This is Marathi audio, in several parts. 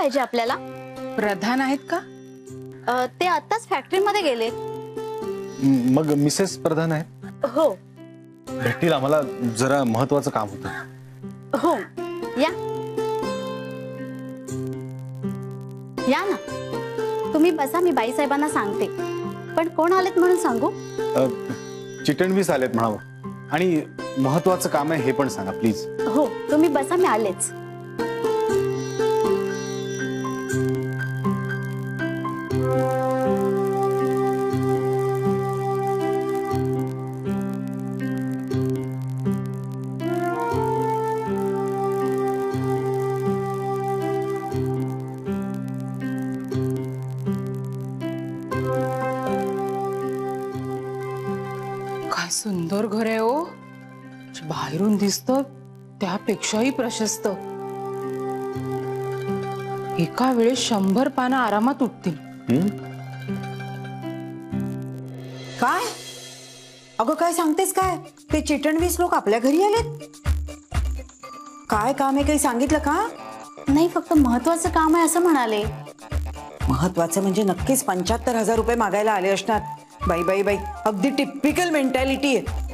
पाहिजे आपल्याला? प्रधान आहेत का? ते आताच फॅक्टरीमध्ये गेले. मग मिसेस प्रधान आहेत? हो. भेटतील, आम्हाला जरा महत्वाचं काम होतं. हो, या या ना. तुम्ही बसा, मी बाईसाहेबांना सांगते. पण कोण आलेत म्हणून सांगू? चिटणवीस आलेत म्हणावं, आणि महत्वाचं काम आहे हे पण सांगा प्लीज. हो, तुम्ही बसा, मी आलेच. काय सुंदर घर आहे हो. बाहेरून दिसतं त्यापेक्षाही प्रशस्त. एका वेळेस 100 पानं आरामात उठतील. काय? अगं काय सांगतेस काय? ते चिटणवीस लोक आपल्या घरी आलेत? काय काम आहे, काही सांगितलं का? नाही, फक्त महत्वाचं काम आहे असं म्हणाले. महत्वाचं म्हणजे नक्कीच 75,000 रुपये मागायला आले असणार. बाई बाई बाई, अगदी टिपिकल मेंटॅलिटी आहे.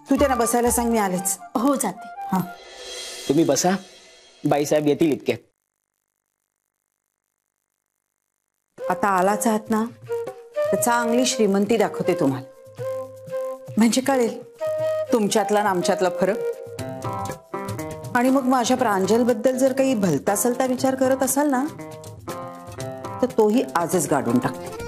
तू त्यांना बसायला सांग, मी आलेच. हो, जाते. हा, तुम्ही बसा, बाईसाहेब येतील इतक्यात. आता आलाच आहात ना, तर चांगली श्रीमंती दाखवते तुम्हाला, म्हणजे कळेल तुमच्यातला आणि आमच्यातला फरक. आणि मग माझ्या प्रांजल बद्दल जर काही भलता सलता विचार करत असाल ना, तर तोही आजच गाडून टाकते.